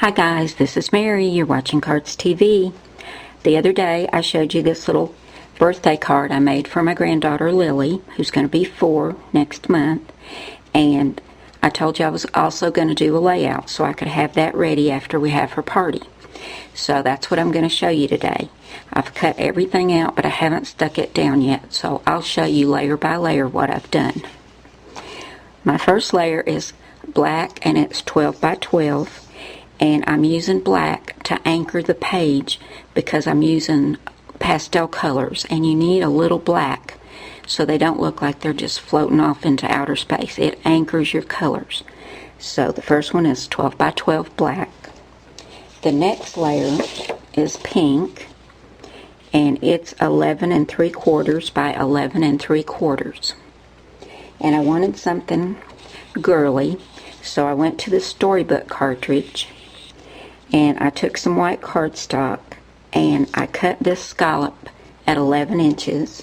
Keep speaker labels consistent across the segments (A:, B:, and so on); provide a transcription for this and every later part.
A: Hi guys, this is Mary. You're watching Cards TV. The other day I showed you this little birthday card I made for my granddaughter Lily, who's going to be 4 next month. And I told you I was also going to do a layout so I could have that ready after we have her party. So that's what I'm going to show you today. I've cut everything out, but I haven't stuck it down yet, so I'll show you layer by layer what I've done. My first layer is black and it's 12 by 12. And I'm using black to anchor the page because I'm using pastel colors, and you need a little black so they don't look like they're just floating off into outer space. It anchors your colors. So the first one is 12 by 12 black. The next layer is pink, and it's 11 3/4 by 11 3/4. And I wanted something girly, so I went to the storybook cartridge. And I took some white cardstock and I cut this scallop at 11 inches.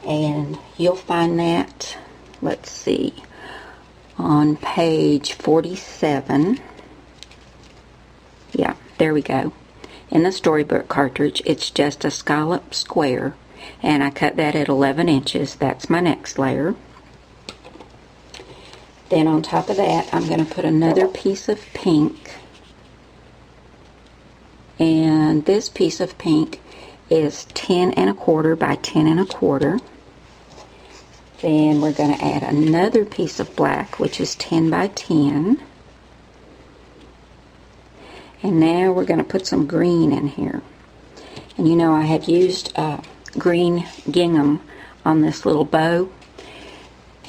A: And you'll find that, let's see, on page 47. Yeah, there we go. In the storybook cartridge, it's just a scallop square. And I cut that at 11 inches. That's my next layer. Then on top of that, I'm going to put another piece of pink. And this piece of pink is 10 1/4 by 10 1/4. Then we're going to add another piece of black, which is 10 by 10. And now we're going to put some green in here. And you know, I had used green gingham on this little bow.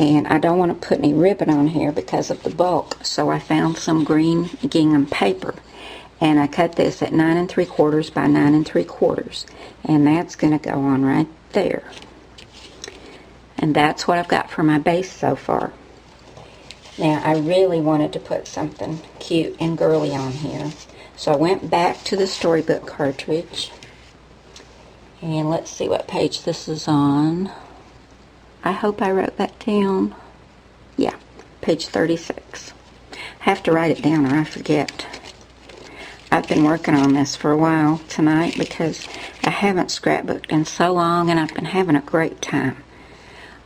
A: And I don't want to put any ribbon on here because of the bulk, so I found some green gingham paper. And I cut this at 9 3/4 by 9 3/4, and that's going to go on right there. And that's what I've got for my base so far. Now I really wanted to put something cute and girly on here, so I went back to the storybook cartridge, and let's see what page this is on. I hope I wrote that down. Yeah, page 36. I have to write it down or I forget. I've been working on this for a while tonight because I haven't scrapbooked in so long, and I've been having a great time.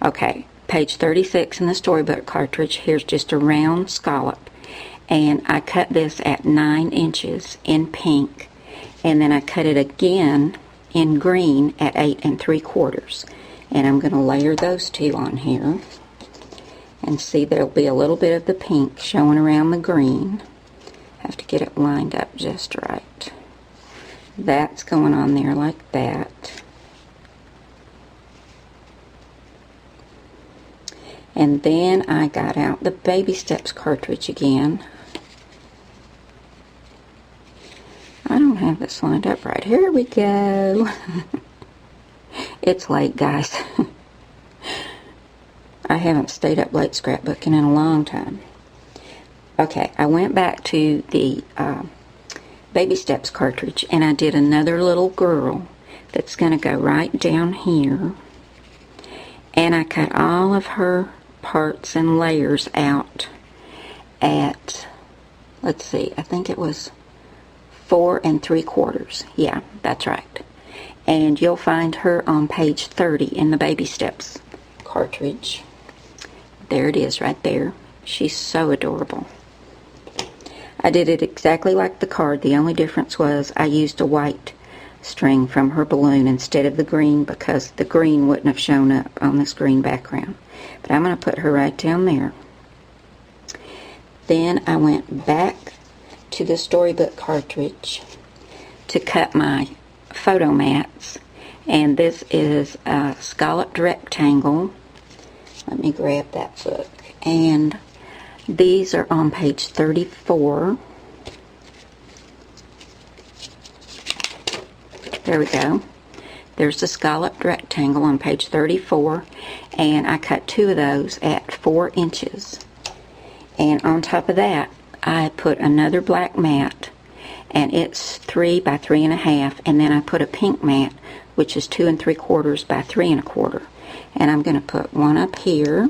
A: Okay, page 36 in the storybook cartridge. Here's just a round scallop, and I cut this at 9 inches in pink, and then I cut it again in green at 8 3/4. And I'm going to layer those two on here, and see there'll be a little bit of the pink showing around the green. Have to get it lined up just right. That's going on there like that. And then I got out the Baby Steps cartridge again. I don't have this lined up right. Here we go. It's late, guys. I haven't stayed up late scrapbooking in a long time. Okay, I went back to the Baby Steps cartridge, and I did another little girl that's going to go right down here. And I cut all of her parts and layers out at, let's see, I think it was 4 3/4. Yeah, that's right. And you'll find her on page 30 in the Baby Steps cartridge. There it is right there. She's so adorable. I did it exactly like the card. The only difference was I used a white string from her balloon instead of the green, because the green wouldn't have shown up on this green background. But I'm going to put her right down there. Then I went back to the storybook cartridge to cut my photo mats. And this is a scalloped rectangle. Let me grab that book. And these are on page 34. There we go. There's the scalloped rectangle on page 34, and I cut 2 of those at 4 inches. And on top of that, I put another black mat, and it's 3 by 3 1/2, and then I put a pink mat, which is 2 3/4 by 3 1/4. And I'm going to put one up here.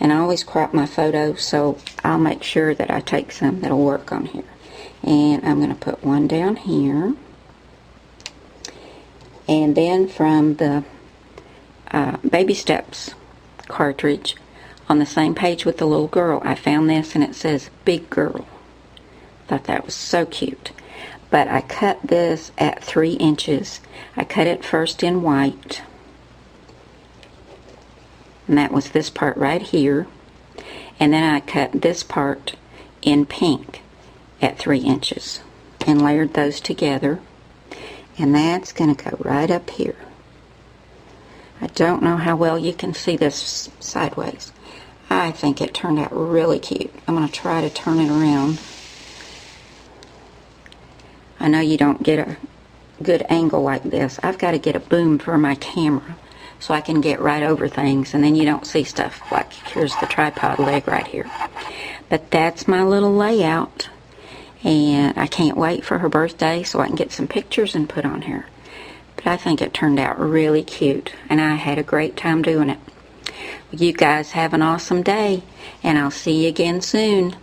A: And I always crop my photos, so I'll make sure that I take some that'll work on here. And I'm going to put one down here. And then from the Baby Steps cartridge, on the same page with the little girl, I found this and it says Big Girl. Thought that was so cute. But I cut this at 3 inches. I cut it first in white. And that was this part right here. And then I cut this part in pink at 3 inches. And layered those together. And that's going to go right up here. I don't know how well you can see this sideways. I think it turned out really cute. I'm going to try to turn it around. I know you don't get a good angle like this. I've got to get a boom for my camera so I can get right over things, and then you don't see stuff like here's the tripod leg right here. But that's my little layout, and I can't wait for her birthday so I can get some pictures and put on here. But I think it turned out really cute, and I had a great time doing it. You guys have an awesome day, and I'll see you again soon.